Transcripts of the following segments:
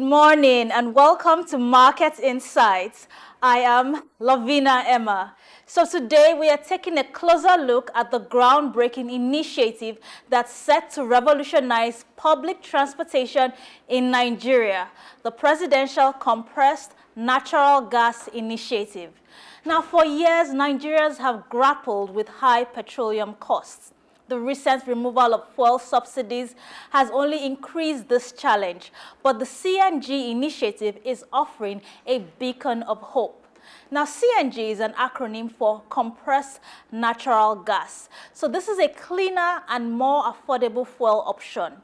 morning and welcome to Market Insights. I am Lavina Emma. So today we are taking a closer look at the groundbreaking initiative that's set to revolutionize public transportation in Nigeria, the Presidential Compressed Natural Gas Initiative. Now, for years, Nigerians have grappled with high petroleum costs. The recent removal of fuel subsidies has only increased this challenge, but the CNG initiative is offering a beacon of hope. Now, CNG is an acronym for compressed natural gas. So this is a cleaner and more affordable fuel option.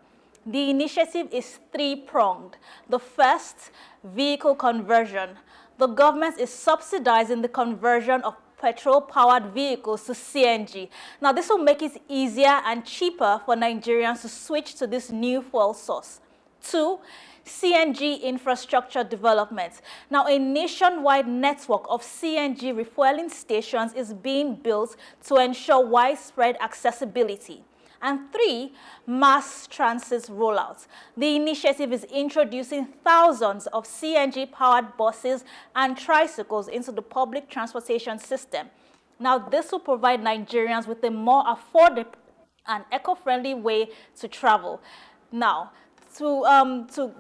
The initiative is three-pronged. The first, vehicle conversion. The government is subsidizing the conversion of petrol-powered vehicles to CNG. Now, this will make it easier and cheaper for Nigerians to switch to this new fuel source. Two, CNG infrastructure development. Now, a nationwide network of CNG refueling stations is being built to ensure widespread accessibility. And three, mass transit rollout. The initiative is introducing thousands of CNG-powered buses and tricycles into the public transportation system. Now, this will provide Nigerians with a more affordable and eco-friendly way to travel. Now, to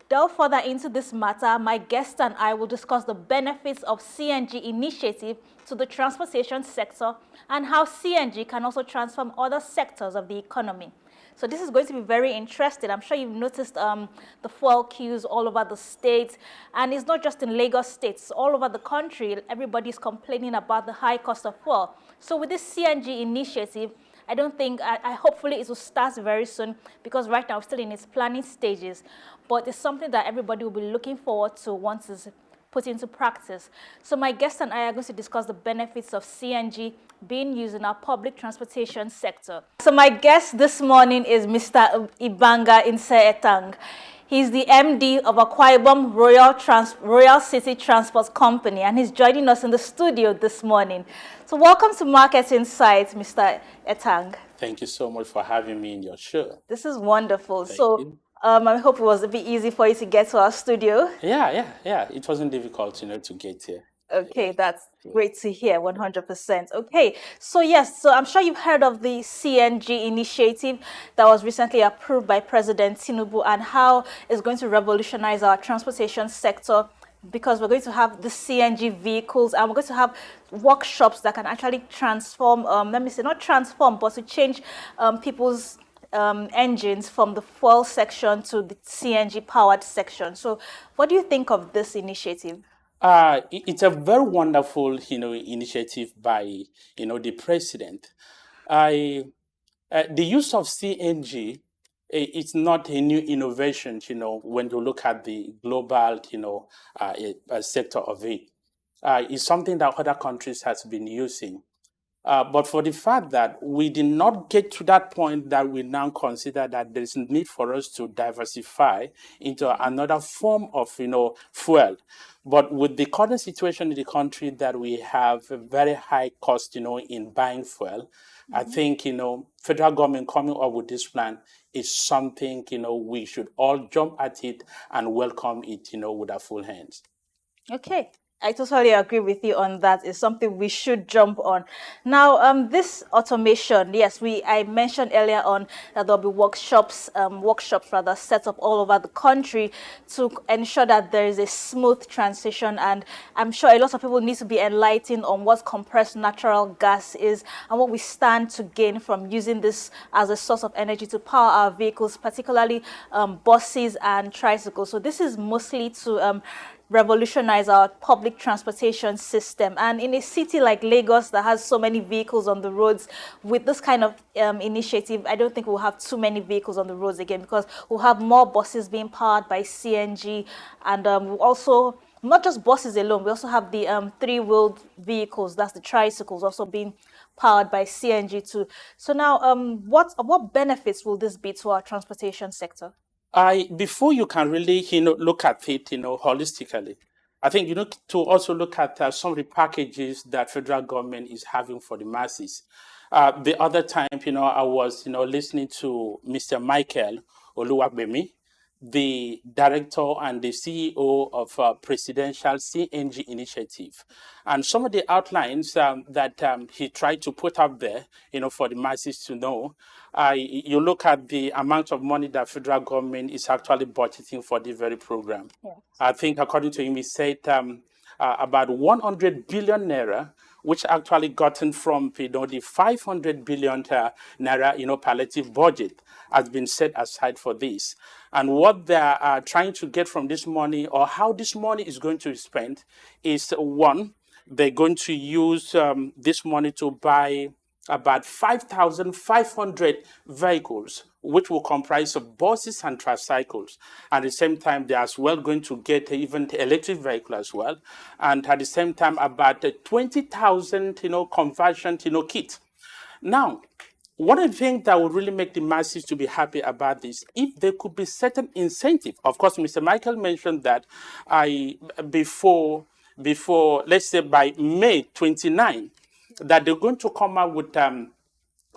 delve further into this matter, my guest and I will discuss the benefits of CNG initiative to the transportation sector and how CNG can also transform other sectors of the economy. So this is going to be very interesting. I'm sure you've noticed the fuel queues all over the state, and it's not just in Lagos State, it's all over the country. Everybody's complaining about the high cost of fuel. So with this CNG initiative, I don't think, hopefully it will start very soon, because right now it's still in its planning stages. But it's something that everybody will be looking forward to once it's put into practice. So my guest and I are going to discuss the benefits of CNG being used in our public transportation sector. So my guest this morning is Mr. Ibanga in Etang. He's the MD of Akwa Ibom Royal City Transport Company, and he's joining us in the studio this morning. So welcome to Market Insights, Mr. Etang. Thank you so much for having me in your show. This is wonderful. Thank so you. I hope it was a bit easy for you to get to our studio. Yeah. It wasn't difficult, to get here. Okay, that's great to hear, 100%. Okay, so yes, so I'm sure you've heard of the CNG initiative that was recently approved by President Tinubu and how it's going to revolutionize our transportation sector, because we're going to have the CNG vehicles and we're going to have workshops that can actually transform, let me say, not transform, but to change people's engines from the fuel section to the CNG powered section. So what do you think of this initiative? It's a very wonderful, initiative by, the president. The use of CNG, it's not a new innovation, when you look at the global, sector of it. It's something that other countries has been using. But for the fact that we did not get to that point that we now consider that there is a need for us to diversify into another form of, fuel. But with the current situation in the country that we have a very high cost, in buying fuel, I think, federal government coming up with this plan is something, we should all jump at it and welcome it, with our full hands. Okay. I totally agree with you on that. It's something we should jump on. Now, this automation, yes, I mentioned earlier on that there'll be workshops set up all over the country to ensure that there is a smooth transition. And I'm sure a lot of people need to be enlightened on what compressed natural gas is and what we stand to gain from using this as a source of energy to power our vehicles, particularly buses and tricycles. So this is mostly to revolutionize our public transportation system. And in a city like Lagos that has so many vehicles on the roads, with this kind of initiative, I don't think we'll have too many vehicles on the roads again, because we'll have more buses being powered by CNG, and we'll also, not just buses alone, we also have the three-wheeled vehicles, that's the tricycles, also being powered by CNG too. So now, what benefits will this be to our transportation sector? Before you can really, look at it, holistically, I think you need to also look at some of the packages that federal government is having for the masses. The other time, I was, listening to Mr. Michael Oluwabemi, the director and the CEO of Presidential CNG Initiative. And some of the outlines that he tried to put up there, for the masses to know, you look at the amount of money that federal government is actually budgeting for this very program. Yes. I think according to him, he said about 100 billion naira, which actually gotten from the 500 billion naira palliative budget has been set aside for this. And what they are trying to get from this money, or how this money is going to be spent, is one, they're going to use this money to buy about 5,500 vehicles, which will comprise of buses and tricycles. At the same time, they're as well going to get even the electric vehicle as well. And at the same time, about 20,000, conversion, kit. Now, one of the things that would really make the masses to be happy about this, if there could be certain incentive. Of course, Mr. Michael mentioned that before, let's say by May 29, that they're going to come out with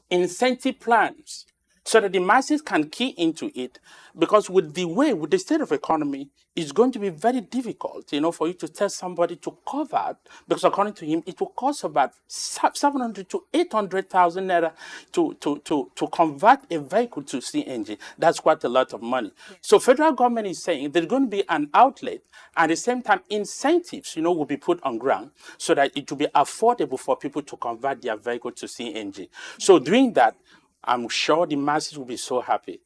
incentive plans so that the masses can key into it, because with the state of economy, it's going to be very difficult, for you to tell somebody to cover, because according to him, it will cost about 700 to 800,000 naira to convert a vehicle to CNG. That's quite a lot of money. Yes. So federal government is saying there's going to be an outlet, at the same time, incentives, will be put on ground so that it will be affordable for people to convert their vehicle to CNG. So doing that, I'm sure the masses will be so happy.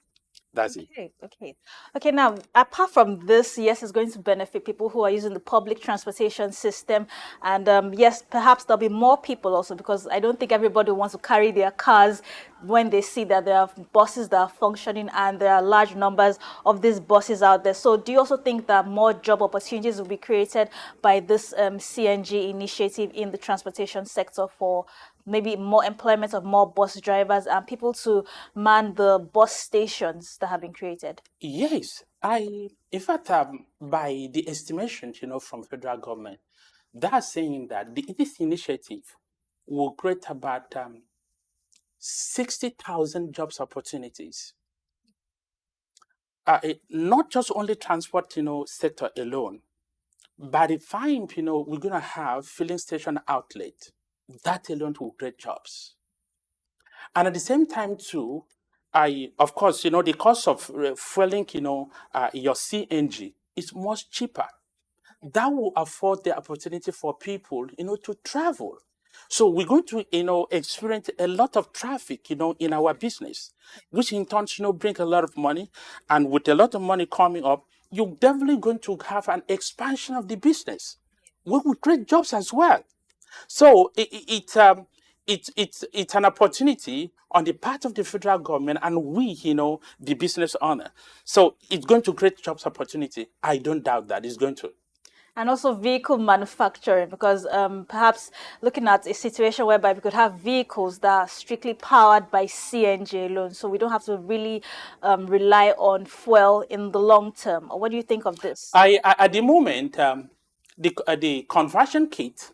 That's it. Okay. Now, apart from this, yes, it's going to benefit people who are using the public transportation system. And yes, perhaps there'll be more people also, because I don't think everybody wants to carry their cars when they see that there are buses that are functioning and there are large numbers of these buses out there. So do you also think that more job opportunities will be created by this CNG initiative in the transportation sector, for maybe more employment of more bus drivers and people to man the bus stations that have been created? Yes, in fact, by the estimations, from federal government, they are saying that this initiative will create about 60,000 jobs opportunities. Not just only transport, sector alone. By the time, we're going to have filling station outlet, that alone will create jobs. And at the same time, too, of course, the cost of fueling, your CNG is much cheaper. That will afford the opportunity for people, to travel. So we're going to, experience a lot of traffic, in our business, which in turn, bring a lot of money. And with a lot of money coming up, you're definitely going to have an expansion of the business. We will create jobs as well. So it's an opportunity on the part of the federal government and we, the business owner. So it's going to create jobs opportunity. I don't doubt that it's going to. And also vehicle manufacturing, because perhaps looking at a situation whereby we could have vehicles that are strictly powered by CNG alone, so we don't have to really rely on fuel in the long term. What do you think of this? At the moment, the conversion kit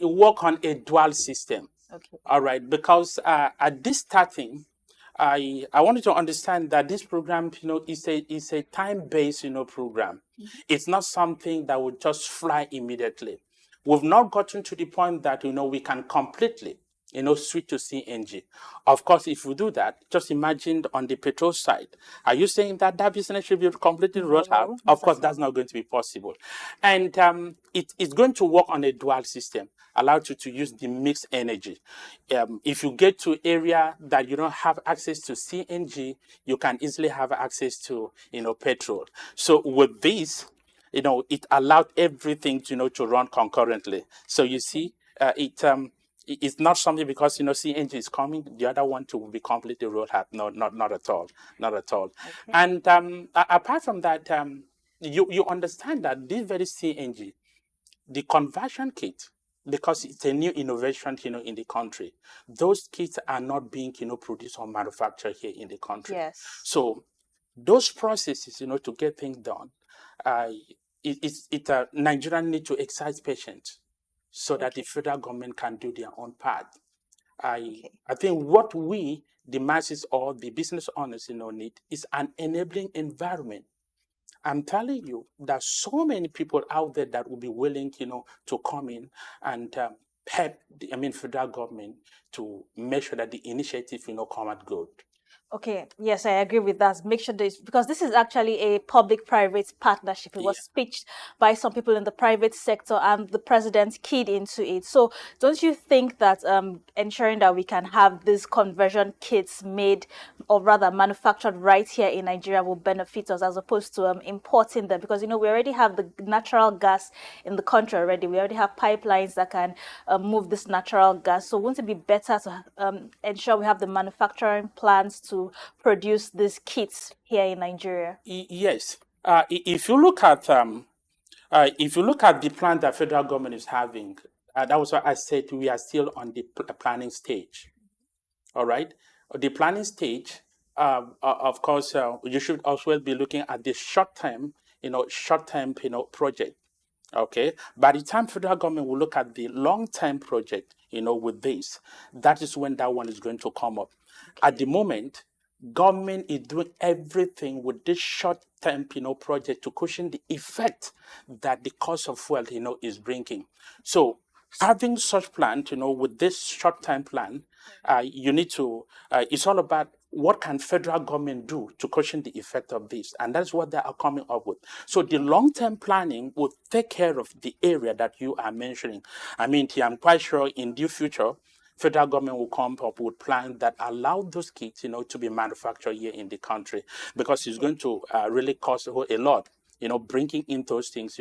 work on a dual system. Okay. All right, because at this starting, I wanted to understand that this program, is a time-based, program. Mm-hmm. It's not something that would just fly immediately. We've not gotten to the point that, we can completely, switch to CNG. Of course, if we do that, just imagine on the petrol side. Are you saying that business should be completely rolled out? Of course, that's not going to be possible. And it's going to work on a dual system, allow you to use the mixed energy. If you get to area that you don't have access to CNG, you can easily have access to, petrol. So with this, it allowed everything, to run concurrently. So you see, it's not something because CNG is coming, the other one to be completely rolled out. No, not at all, not at all. Okay. And apart from that, you understand that this very CNG, the conversion kit, because it's a new innovation, in the country, those kits are not being, produced or manufactured here in the country. Yes. So those processes, to get things done, Nigerians need to excite patience so that the federal government can do their own part. I think what we, the masses or the business owners, need is an enabling environment I'm telling you, there's so many people out there that will be willing, to come in and help federal government to make sure that the initiative, come out good. Okay, yes, I agree with that. Make sure this, because this is actually a public-private partnership. It Yeah. was pitched by some people in the private sector, and the president keyed into it. So, don't you think that ensuring that we can have these conversion kits made, or rather manufactured right here in Nigeria, will benefit us as opposed to importing them? Because we already have the natural gas in the country already. We already have pipelines that can move this natural gas. So, wouldn't it be better to ensure we have the manufacturing plants to produce these kits here in Nigeria? Yes. If you look at the plan that federal government is having, that was why I said we are still on the planning stage. All right, the planning stage. Of course, you should also be looking at the short-term, project. Okay, by the time federal government will look at the long-term project, with this, that is when that one is going to come up. At the moment, government is doing everything with this short-term, project to cushion the effect that the cost of fuel, is bringing. So having such plan, with this short-term plan, you need to. It's all about what can federal government do to cushion the effect of this, and that's what they are coming up with. So the long-term planning will take care of the area that you are mentioning. I'm quite sure in the future, federal government will come up with plans that allow those kits, to be manufactured here in the country, because it's going to really cost a lot, bringing in those things,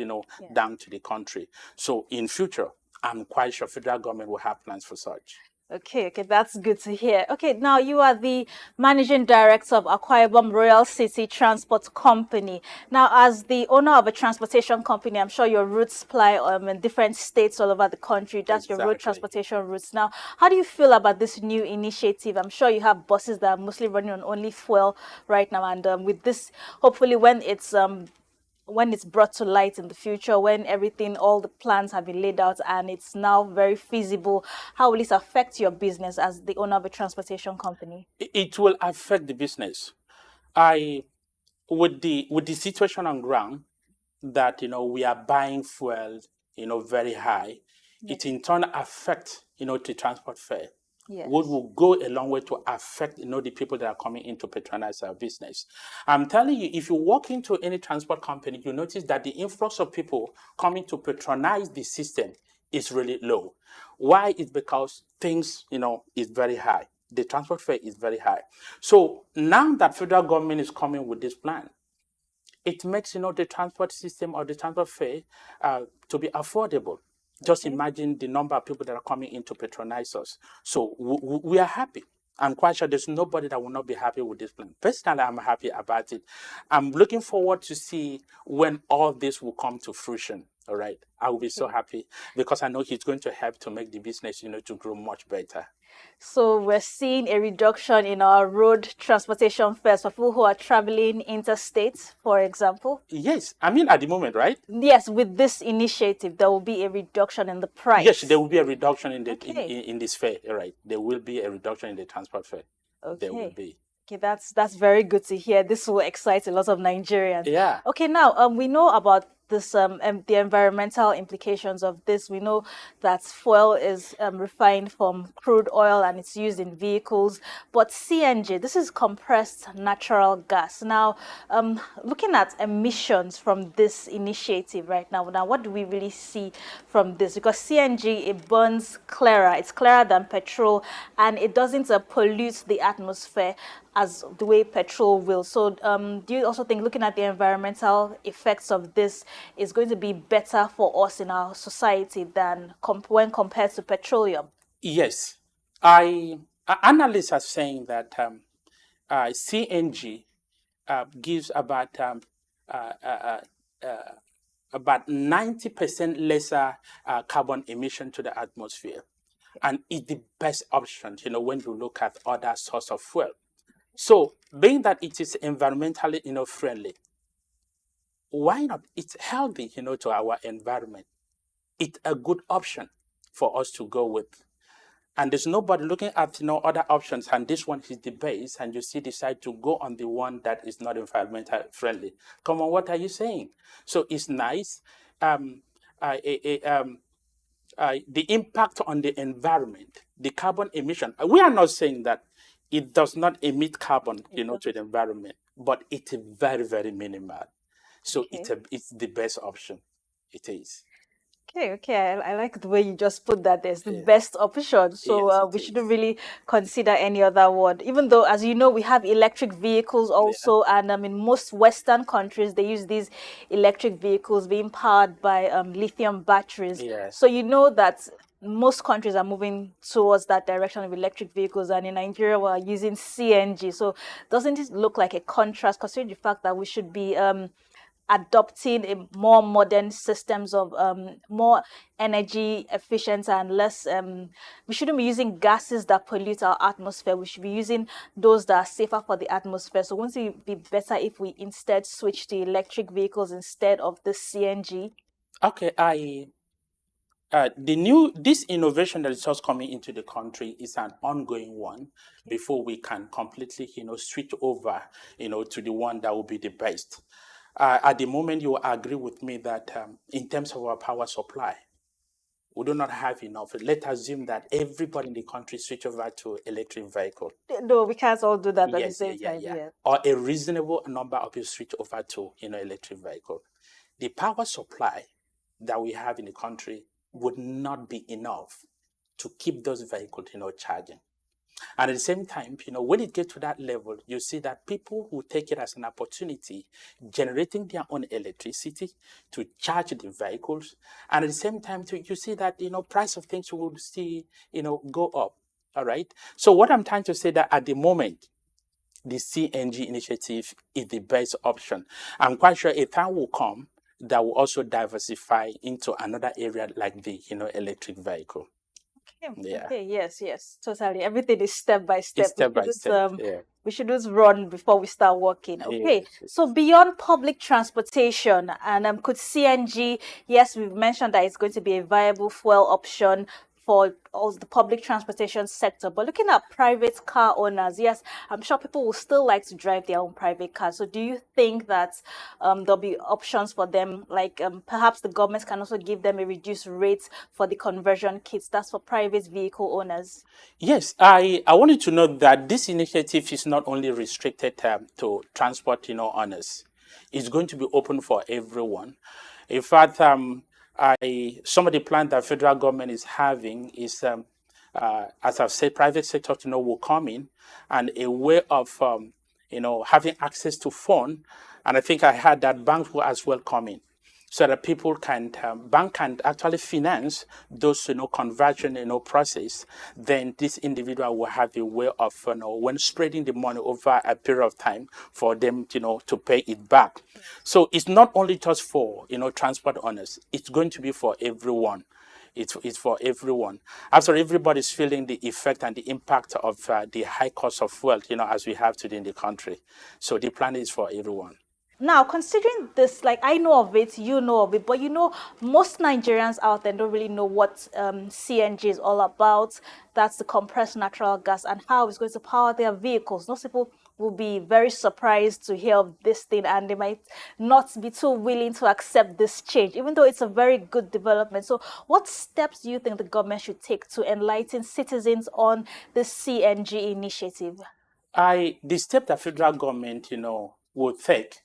down to the country. So in future, I'm quite sure federal government will have plans for such. Okay, that's good to hear. Okay, now you are the managing director of Akwa Ibom Royal City Transport Company. Now, as the owner of a transportation company, I'm sure your routes ply in different states all over the country. That's your road Exactly. transportation routes. Now, how do you feel about this new initiative? I'm sure you have buses that are mostly running on only fuel right now, and with this, hopefully, when it's brought to light in the future, when everything, all the plans have been laid out and it's now very feasible, how will this affect your business as the owner of a transportation company? It will affect the business. I with the situation on ground that we are buying fuel very high, Yes. it in turn affects the transport fare. Yes. What will go a long way to affect the people that are coming in to patronize our business. I'm telling you, if you walk into any transport company, you notice that the influx of people coming to patronize the system is really low. Why? It's because things is very high. The transport fare is very high. So now that federal government is coming with this plan, it makes the transport system or the transport fare to be affordable. Just imagine the number of people that are coming in to patronize us. So we are happy. I'm quite sure there's nobody that will not be happy with this plan. Personally, I'm happy about it. I'm looking forward to see when all this will come to fruition. All right, I will be so happy because I know it's going to help to make the business, to grow much better. So we're seeing a reduction in our road transportation fares for people who are traveling interstate, for example. Yes, at the moment, right? Yes, with this initiative, there will be a reduction in the price. Yes, there will be a reduction in the Okay. in this fare, right? There will be a reduction in the transport fare. There will Okay. be. Okay, that's very good to hear. This will excite a lot of Nigerians. Yeah. Okay, now we know about this the environmental implications of this. We know that fuel is refined from crude oil and it's used in vehicles. But CNG, this is compressed natural gas. Now, looking at emissions from this initiative right now, what do we really see from this? Because CNG, it burns clearer. It's clearer than petrol, and it doesn't pollute the atmosphere as the way petrol will. So do you also think looking at the environmental effects of this is going to be better for us in our society than when compared to petroleum? Yes. Analysts are saying that CNG gives about 90% lesser carbon emission to the atmosphere, and it's the best option. When you look at other source of fuel. So, being that it is environmentally, friendly, why not? It's healthy, to our environment. It's a good option for us to go with. and there's nobody looking at other options, and this one is the base, and you still decide to go on the one that is not environmental friendly. Come on, what are you saying? So it's nice. Um, uh, eh, eh, um, the impact on the environment, the carbon emission. We are not saying that it does not emit carbon, to the environment, but it's very, very minimal. So Okay. it's the best option. It is. Okay. I like the way you just put that. There's the Yeah. best option. So Yes, it we shouldn't is. really consider any other one. Even though, as you know, we have electric vehicles Yeah. also, and in most Western countries, they use these electric vehicles being powered by lithium batteries. Yes. So you know that most countries are moving towards that direction of electric vehicles, and in Nigeria, we're using CNG. So doesn't it look like a contrast, considering the fact that we should be adopting a more modern systems of more energy efficient and less we shouldn't be using gases that pollute our atmosphere. We should be using those that are safer for the atmosphere. So wouldn't it be better if we instead switch to electric vehicles instead of the CNG? Okay. This innovation that is just coming into the country is an ongoing one before we can completely, switch over, to the one that will be the best. At the moment, you will agree with me that in terms of our power supply, we do not have enough. Let's assume that everybody in the country switch over to electric vehicle. No, we can't all do that at the Yes, yeah, same yeah, time. yeah. Yeah. Or a reasonable number of you switch over to, electric vehicle. The power supply that we have in the country would not be enough to keep those vehicles, charging. And at the same time, when it gets to that level, you see that people who take it as an opportunity, generating their own electricity to charge the vehicles. And at the same time, you see that, price of things will still, go up. All right. So what I'm trying to say that at the moment, the CNG initiative is the best option. I'm quite sure a time will come that will also diversify into another area like the, electric vehicle. Okay, Yeah. okay, yes, totally. Everything is step by It's step. step by step. Yeah. We shouldn't run before we start walking. Okay, Yes. so beyond public transportation and could CNG, yes, we've mentioned that it's going to be a viable fuel option for all the public transportation sector. But looking at private car owners, yes, I'm sure people will still like to drive their own private car. So do you think that there'll be options for them, like perhaps the government can also give them a reduced rate for the conversion kits? That's for private vehicle owners. Yes, I wanted to note that this initiative is not only restricted to transport, owners. It's going to be open for everyone. In fact, some of the plans that federal government is having is, as I've said, private sector, will come in, and a way of, having access to phone. And I think I had that banks will as well come in, so that people can bank can actually finance those conversion process. Then this individual will have a way of when spreading the money over a period of time for them to pay it back. So it's not only just for transport owners, it's going to be for everyone. It's for everyone. After everybody's feeling the effect and the impact of the high cost of fuel, as we have today in the country. So the plan is for everyone. Now, considering this, like I know of it, you know of it, but most Nigerians out there don't really know what CNG is all about. That's the compressed natural gas and how it's going to power their vehicles. Most people will be very surprised to hear of this thing, and they might not be too willing to accept this change, even though it's a very good development. So, what steps do you think the government should take to enlighten citizens on this CNG initiative? The step that federal government, will take,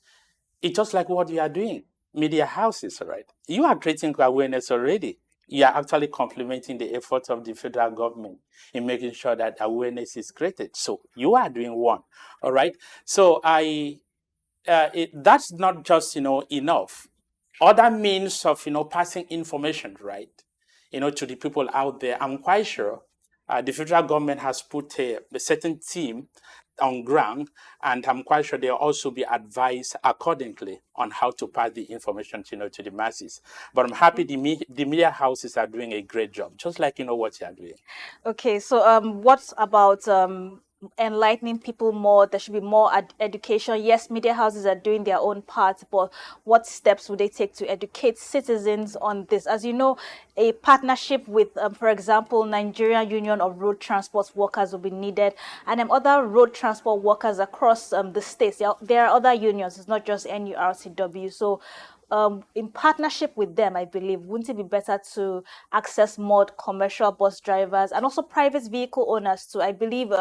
it's just like what you are doing. Media houses, right? You are creating awareness already. You are actually complementing the efforts of the federal government in making sure that awareness is created. So you are doing one, all right? So that's not just enough. Other means of passing information, right? To the people out there. I'm quite sure the federal government has put a certain team on ground, and I'm quite sure they'll also be advised accordingly on how to pass the information to the masses. But I'm happy the media houses are doing a great job, just like what you are doing. Okay, so what about enlightening people more. There should be more education. Yes, media houses are doing their own part, but what steps would they take to educate citizens on this? As you know, a partnership with, for example, Nigerian Union of Road Transport Workers will be needed, and other road transport workers across the states. There are other unions. It's not just NURCW. So in partnership with them, I believe, wouldn't it be better to access more commercial bus drivers and also private vehicle owners too? I believe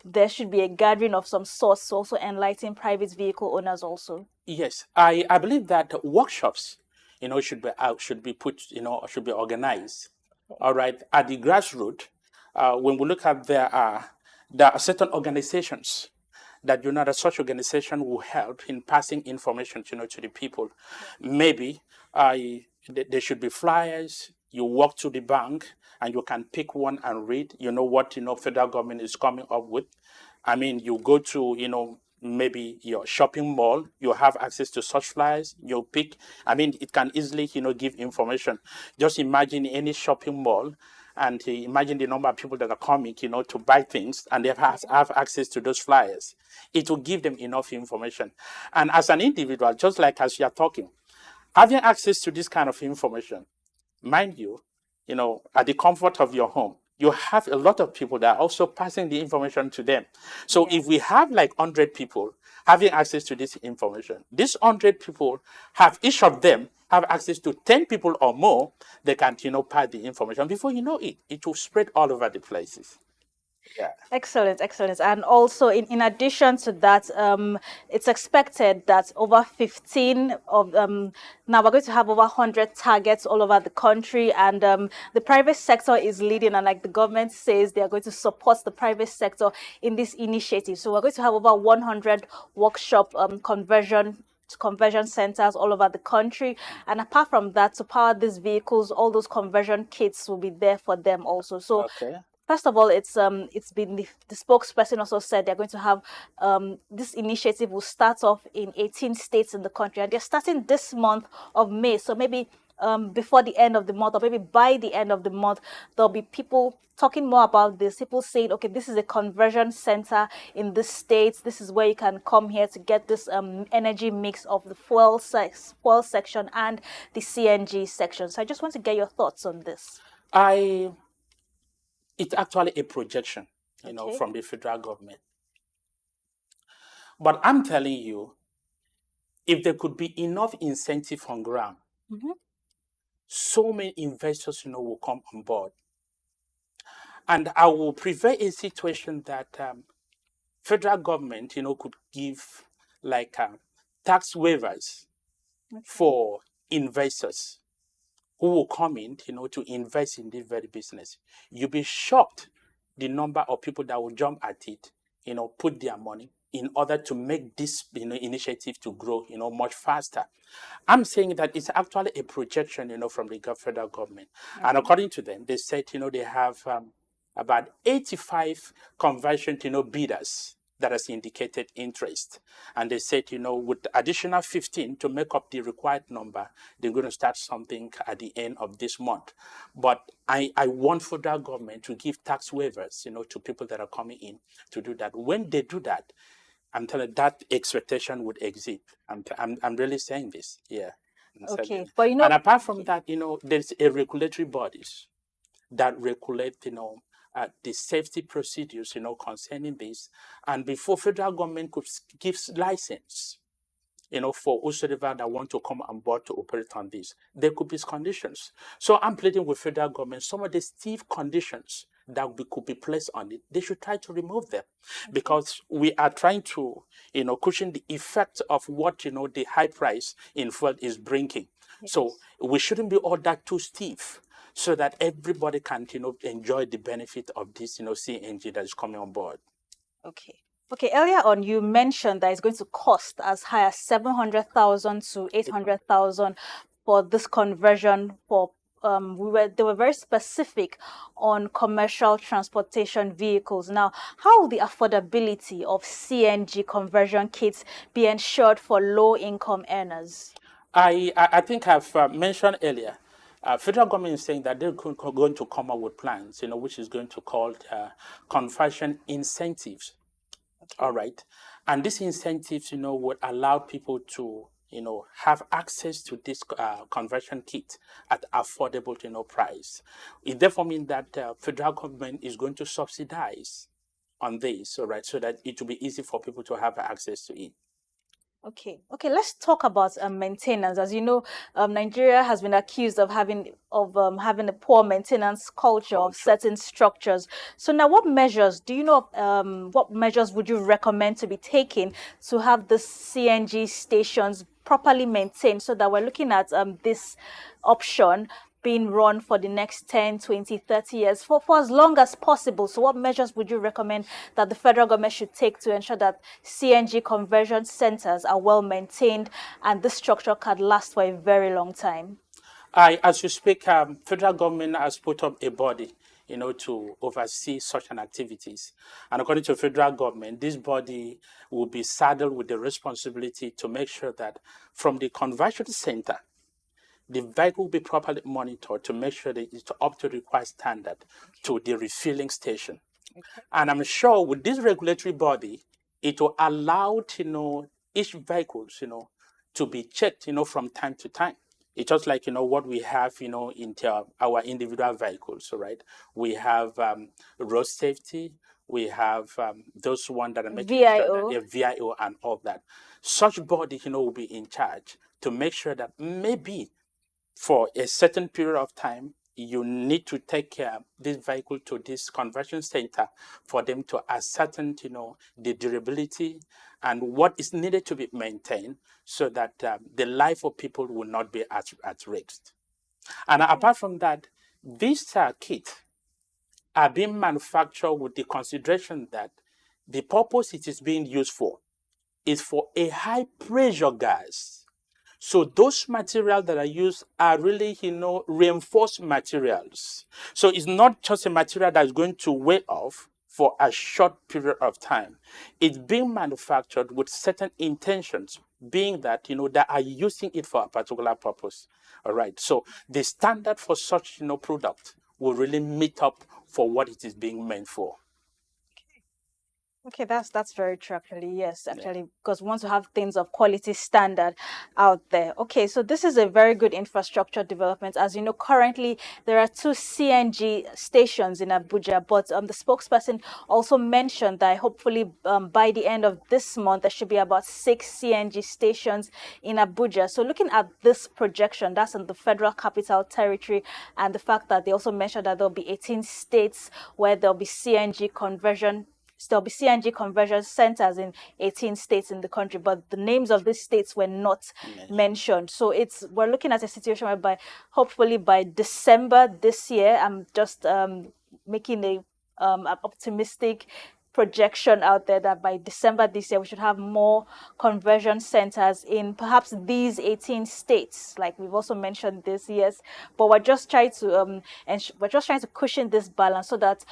there should be a gathering of some sort to also enlighten private vehicle owners also. Yes, I believe that workshops, should be put, should be organized. All right, at the grassroots, when we look at there are certain organizations that that such organization will help in passing information, to the people. Maybe there should be flyers. You walk to the bank and you can pick one and read. You know what federal government is coming up with. I mean, you go to maybe your shopping mall. You have access to such flyers. You pick. I mean, it can easily give information. Just imagine any shopping mall and imagine the number of people that are coming, to buy things, and they have access to those flyers. It will give them enough information. And as an individual, just like as you are talking, having access to this kind of information, mind you, at the comfort of your home, you have a lot of people that are also passing the information to them. So if we have like 100 people having access to this information, these 100 people have, each of them have access to 10 people or more, they can, pass the information. Before you know it, it will spread all over the places. Yeah. Excellent, excellent. And also, in addition to that, it's expected that over 15 of now we're going to have over 100 targets all over the country, and the private sector is leading, and like the government says, they are going to support the private sector in this initiative. So we're going to have over 100 workshop conversion centers all over the country, and apart from that, to power these vehicles, all those conversion kits will be there for them also. So Okay. first of all, it's been the spokesperson also said they're going to have this initiative will start off in 18 states in the country, and they're starting this month of May. So maybe before the end of the month, or maybe by the end of the month, there'll be people talking more about this. People saying, okay, this is a conversion center in the states. This is where you can come here to get this energy mix of the fuel section and the CNG section. So I just want to get your thoughts on this. It's actually a projection, Okay. from the federal government. But I'm telling you, if there could be enough incentive on ground, so many investors, will come on board. And I will prevent a situation that federal government, could give like tax waivers for investors who will come in, to invest in this very business. You'll be shocked the number of people that will jump at it, put their money in order to make this, initiative to grow, much faster. I'm saying that it's actually a projection, from the federal government. And according to them, they said, they have about 85 conversion, bidders that has indicated interest. And they said, with additional 15 to make up the required number, they're going to start something at the end of this month. But I want federal government to give tax waivers, to people that are coming in to do that. When they do that, I'm telling you, that expectation would exist. I'm really saying this. Yeah. Okay. But and apart from that, there's a regulatory bodies that regulate, the safety procedures, concerning this. And before federal government could give license, for whosoever that want to come on board to operate on this, there could be conditions. So I'm pleading with federal government, some of the stiff conditions that could be placed on it, they should try to remove them, because we are trying to, cushion the effect of what, the high price in fuel is bringing. Yes. So we shouldn't be all that too stiff, so that everybody can, enjoy the benefit of this, CNG that is coming on board. Okay. Okay, earlier on you mentioned that it's going to cost as high as 700,000 to 800,000 for this conversion for they were very specific on commercial transportation vehicles. Now, how will the affordability of CNG conversion kits be ensured for low income earners? I think I've mentioned earlier Federal government is saying that they're going to come up with plans, which is going to call conversion incentives. All right. And these incentives, would allow people to, have access to this conversion kit at affordable, price. It therefore means that federal government is going to subsidize on this, all right, so that it will be easy for people to have access to it. Okay, let's talk about maintenance. As you know, Nigeria has been accused of having a poor maintenance culture of certain structures. So now, what measures do you know? What measures would you recommend to be taken to have the CNG stations properly maintained, so that we're looking at this option being run for the next 10, 20, 30 years for as long as possible? So what measures would you recommend that the federal government should take to ensure that CNG conversion centers are well maintained and this structure can last for a very long time? As you speak, federal government has put up a body, to oversee such an activities. And according to federal government, this body will be saddled with the responsibility to make sure that from the conversion center, the vehicle will be properly monitored to make sure that it's up to the required standard to the refilling station. And I'm sure with this regulatory body, it will allow, each vehicles, to be checked, from time to time. It's just like, what we have, in our individual vehicles, right? We have road safety, we have those ones that are making sure that they're VIO and all that. Such body, will be in charge to make sure that maybe for a certain period of time, you need to take care of this vehicle to this conversion center for them to ascertain, the durability and what is needed to be maintained so that the life of people will not be at risk. And apart from that, these kits are being manufactured with the consideration that the purpose it is being used for is for a high pressure gas. So those materials that are used are really, reinforced materials. So it's not just a material that is going to wear off for a short period of time. It's being manufactured with certain intentions, being that, that are using it for a particular purpose. All right. So the standard for such, product will really meet up for what it is being meant for. Okay, that's very true, actually. Yes, actually, because we want to have things of quality standard out there. Okay, so this is a very good infrastructure development. As you know, currently there are 2 CNG stations in Abuja, but the spokesperson also mentioned that hopefully by the end of this month there should be about 6 CNG stations in Abuja. So looking at this projection, that's in the Federal Capital Territory, and the fact that they also mentioned that there'll be 18 states where there'll be CNG conversion. There'll be CNG conversion centers in 18 states in the country, but the names of these states were not mentioned. So we're looking at a situation whereby hopefully by December this year, I'm just making an optimistic projection out there that by December this year we should have more conversion centers in perhaps these 18 states, like we've also mentioned this. Yes, but we're just trying to cushion this balance so that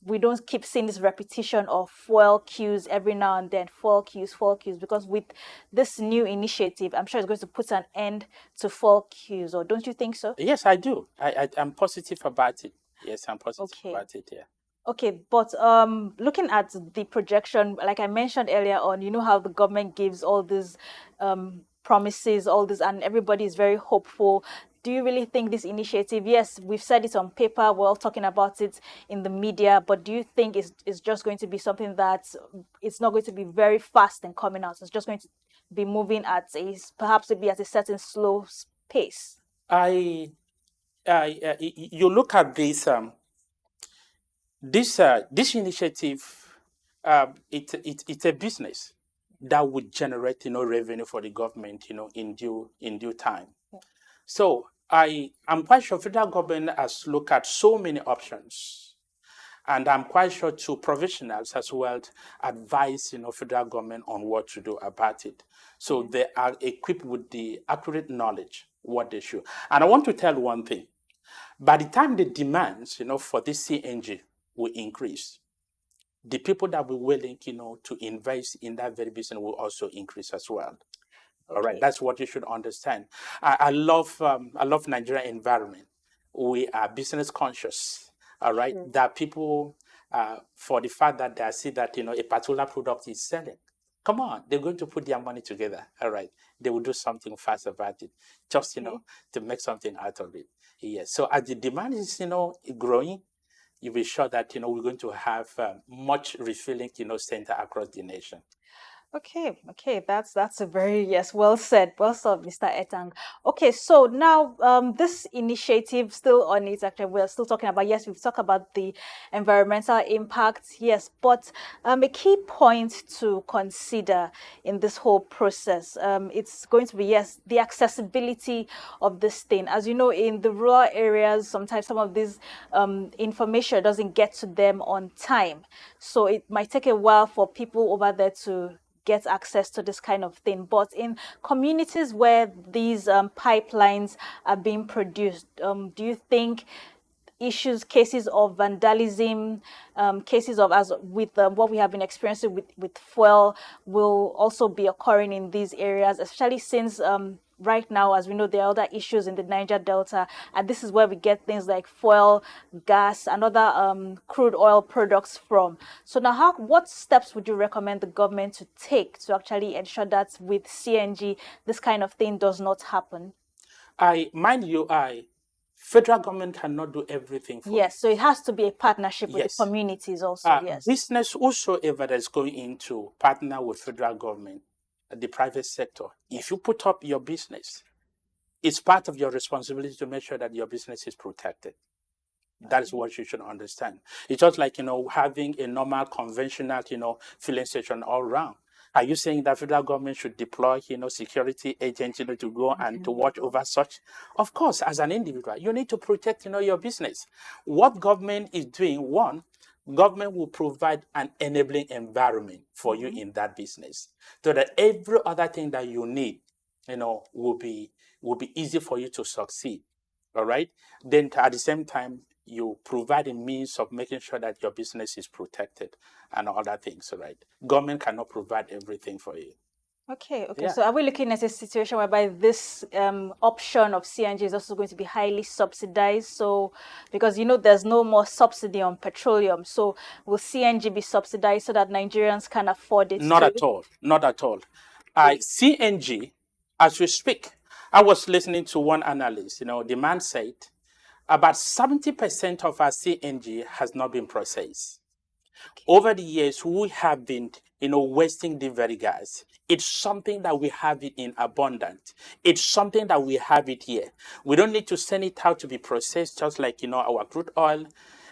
we don't keep seeing this repetition of fuel queues every now and then, fuel queues, because with this new initiative, I'm sure it's going to put an end to fuel queues, or don't you think so? Yes, I do. I'm positive about it. Yes, I'm positive about it, yeah. Okay, but looking at the projection, like I mentioned earlier on, you know how the government gives all these promises, all this, and everybody is very hopeful. Do you really think this initiative, yes, we've said it on paper, we're all talking about it in the media, but do you think it's just going to be something that it's not going to be very fast in coming out? It's just going to be moving at perhaps maybe at a certain slow pace? You look at this initiative, it's a business that would generate revenue for the government in due time. So I'm quite sure federal government has looked at so many options, and I'm quite sure to professionals as well advise federal government on what to do about it. So they are equipped with the accurate knowledge what they should. And I want to tell one thing: by the time the demands for this CNG will increase, the people that will willing to invest in that very business will also increase as well. All right, Okay. that's what you should understand. I love Nigerian environment. We are business conscious. All right, True. there are people for the fact that they see that a particular product is selling. Come on, they're going to put their money together. All right, they will do something fast about it, just Okay. to make something out of it. Yes. So as the demand is growing, you'll be sure that we're going to have much refilling center across the nation. Okay, okay, that's a very yes, well said, Mr. Etang. Okay, so now this initiative still on it. Actually, we're still talking about yes, we've talked about the environmental impact, yes, but a key point to consider in this whole process, it's going to be yes, the accessibility of this thing. As you know, in the rural areas, sometimes some of this information doesn't get to them on time, so it might take a while for people over there to get access to this kind of thing. But in communities where these pipelines are being produced, do you think cases of vandalism, cases of as with what we have been experiencing with fuel will also be occurring in these areas, especially since right now, as we know, there are other issues in the Niger Delta, and this is where we get things like fuel, gas, and other crude oil products from. So now, what steps would you recommend the government to take to actually ensure that with CNG, this kind of thing does not happen? I federal government cannot do everything for you. Yes, so it has to be a partnership with the Yes. communities also, yes. Business whosoever that's going into partner with federal government, the private sector, if you put up your business, it's part of your responsibility to make sure that your business is protected. That is Okay. what you should understand. It's just like, having a normal conventional, filling station all around. Are you saying that federal government should deploy, security agents, to go and to watch over such? Of course, as an individual, you need to protect, your business. What government is doing, one, government will provide an enabling environment for you in that business so that every other thing that you need, will be easy for you to succeed. All right. Then at the same time, you provide a means of making sure that your business is protected and other things. All right. Government cannot provide everything for you. Okay, okay. Yeah. So are we looking at a situation whereby this option of CNG is also going to be highly subsidized? So, because there's no more subsidy on petroleum. So will CNG be subsidized so that Nigerians can afford it Not too? at all. Not at all. CNG, as we speak, I was listening to one analyst. The man said about 70% of our CNG has not been processed. Over the years, we have been, wasting the very gas. It's something that we have it in abundance. It's something that we have it here. We don't need to send it out to be processed, just like, our crude oil.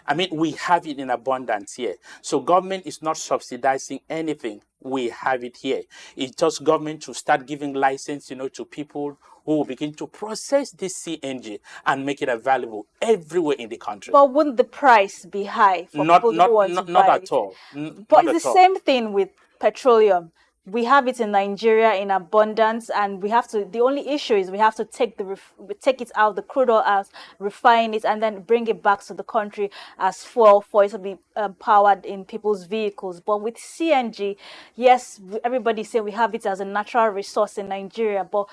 I mean, we have it in abundance here. So government is not subsidizing anything. We have it here. It's just government to start giving license, to people who will begin to process this CNG and make it available everywhere in the country. But wouldn't the price be high for Not, people who not, want to not, not buy at it? all. But Not it's at the all. same thing with petroleum. We have it in Nigeria in abundance, and we have to. The only issue is we have to take it out, the crude oil out, refine it, and then bring it back to the country as fuel for it to be powered in people's vehicles. But with CNG, yes, everybody say we have it as a natural resource in Nigeria, but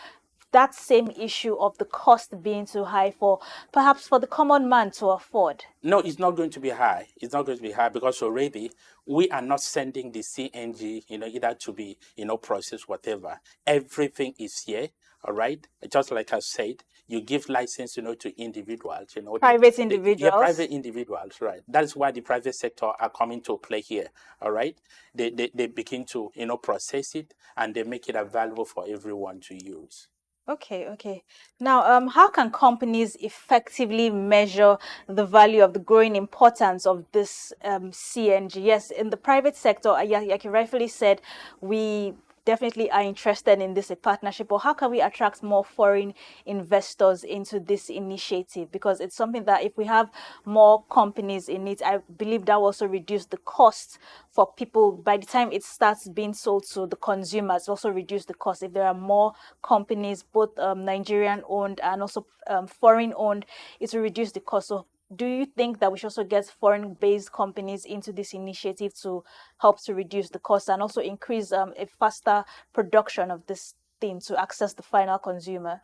that same issue of the cost being too high for perhaps for the common man to afford. No, it's not going to be high. It's not going to be high because already we are not sending the CNG, either to be, processed, whatever. Everything is here. All right. Just like I said, you give license, to individuals, Private yeah, individuals. private individuals, right? That's why the private sector are coming to play here. All right. They begin to, process it and they make it available for everyone to use. Okay, okay. Now, how can companies effectively measure the value of the growing importance of this CNG? Yes, in the private sector, yeah, like you rightfully said, we definitely are interested in this a partnership. Or how can we attract more foreign investors into this initiative? Because it's something that if we have more companies in it, I believe that will also reduce the cost for people. By the time it starts being sold to the consumers, also reduce the cost. If there are more companies, both Nigerian owned and also foreign owned, it will reduce the cost. So do you think that we should also get foreign-based companies into this initiative to help to reduce the cost and also increase a faster production of this thing to access the final consumer?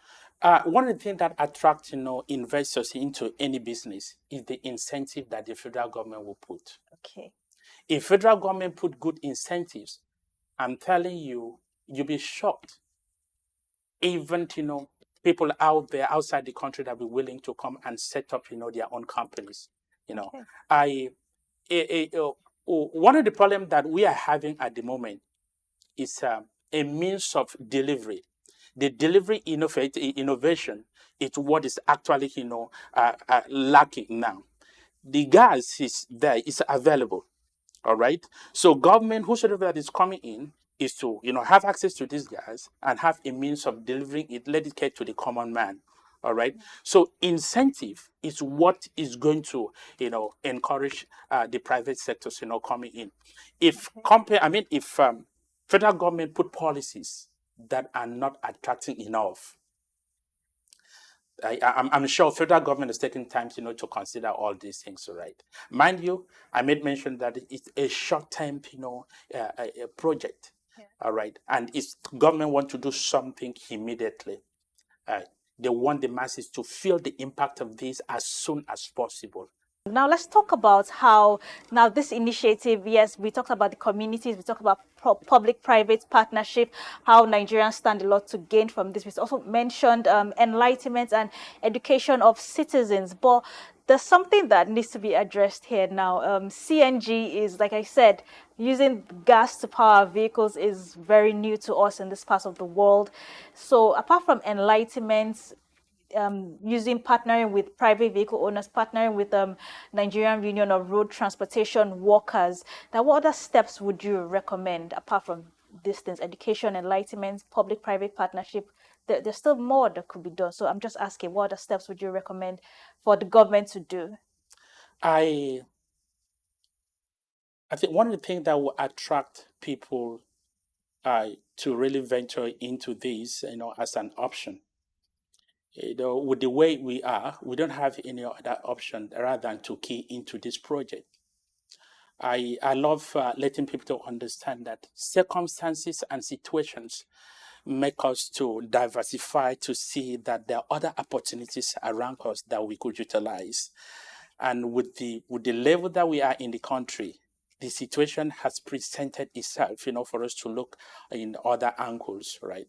One of the things that attracts investors into any business is the incentive that the federal government will put. Okay. If federal government put good incentives, I'm telling you, you'll be shocked. Even people out there outside the country that be willing to come and set up their own companies. Okay. One of the problems that we are having at the moment is a means of delivery. The delivery innovation is what is actually lacking now. The gas is there, it's available. All right. So government, whosoever that is coming in, is to have access to this gas and have a means of delivering it, let it get to the common man. All right. So incentive is what is going to encourage the private sectors coming in. If federal government put policies that are not attracting enough, I'm sure federal government is taking time to consider all these things, right? Mind you, I made mention that it's a short-term a project, all right? And if government want to do something immediately, they want the masses to feel the impact of this as soon as possible. Now let's talk about how now this initiative, yes, we talked about the communities, we talked about public-private partnership, how Nigerians stand a lot to gain from this. We also mentioned enlightenment and education of citizens, but there's something that needs to be addressed here now. CNG is, like I said, using gas to power vehicles is very new to us in this part of the world. So apart from enlightenment, using partnering with private vehicle owners, partnering with Nigerian Union of Road Transportation Workers. Now, what other steps would you recommend apart from these things, education, enlightenment, public-private partnership? There's still more that could be done. So I'm just asking, what other steps would you recommend for the government to do? I think one of the things that will attract people to really venture into this, as an option, with the way we are, we don't have any other option rather than to key into this project. I love letting people to understand that circumstances and situations make us to diversify to see that there are other opportunities around us that we could utilize. And with the level that we are in the country, the situation has presented itself, for us to look in other angles, right?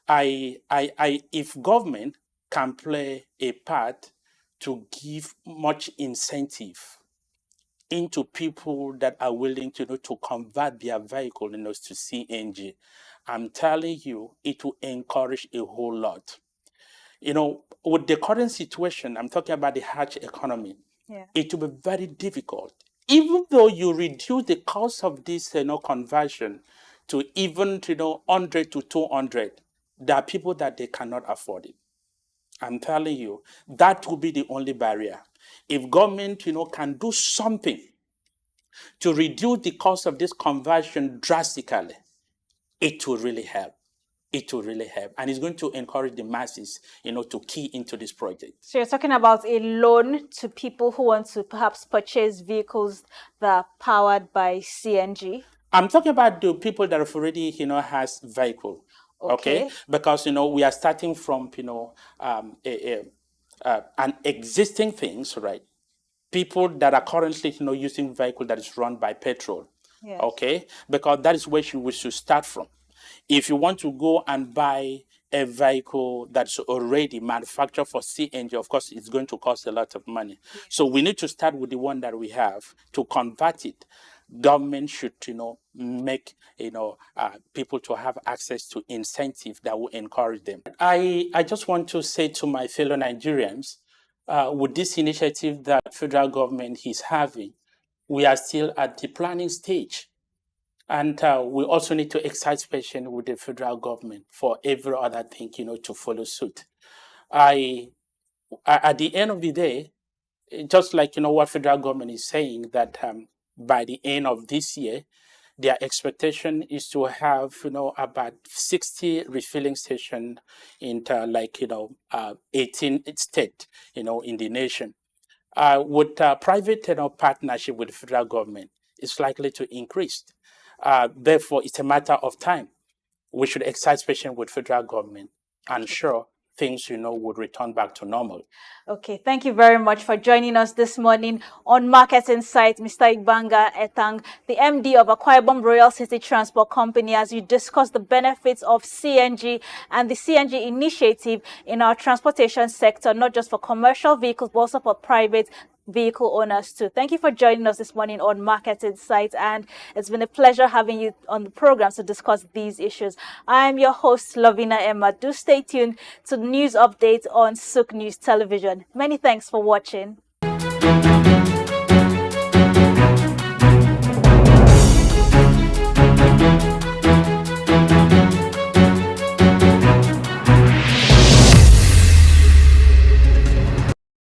If government can play a part to give much incentive into people that are willing to convert their vehicle to CNG, I'm telling you, it will encourage a whole lot. With the current situation, I'm talking about the hatch economy. Yeah. It will be very difficult. Even though you reduce the cost of this conversion to even 100 to 200, there are people that they cannot afford it. I'm telling you, that will be the only barrier. If government, can do something to reduce the cost of this conversion drastically, it will really help. It will really help. And it's going to encourage the masses, to key into this project. So you're talking about a loan to people who want to perhaps purchase vehicles that are powered by CNG? I'm talking about the people that have already, has vehicle. Okay. Because, we are starting from, an existing things, right? People that are currently, using vehicle that is run by petrol. Yes. Okay. Because that is where we should start from. If you want to go and buy a vehicle that's already manufactured for CNG, of course, it's going to cost a lot of money. Yes. So we need to start with the one that we have to convert it. Government should, make, people to have access to incentive that will encourage them. I just want to say to my fellow Nigerians, with this initiative that federal government is having, we are still at the planning stage. And we also need to exercise patience with the federal government for every other thing, to follow suit. At the end of the day, just like, what federal government is saying, that by the end of this year, their expectation is to have, about 60 refilling stations in 18 states, in the nation. With private partnership with the federal government, it's likely to increase. Therefore, it's a matter of time. we should exercise patience with federal government, and sure, things, would return back to normal. Okay, thank you very much for joining us this morning on Market Insight, Mr. Ibanga Etang, the MD of Ibom Royal City Transport Company, as you discuss the benefits of CNG and the CNG initiative in our transportation sector, not just for commercial vehicles, but also for private vehicle owners too. Thank you for joining us this morning on Market Insight, and it's been a pleasure having you on the program to discuss these issues. I am your host, Lavina Emma. Do stay tuned to the news updates on SOUQ News Television. Many thanks for watching.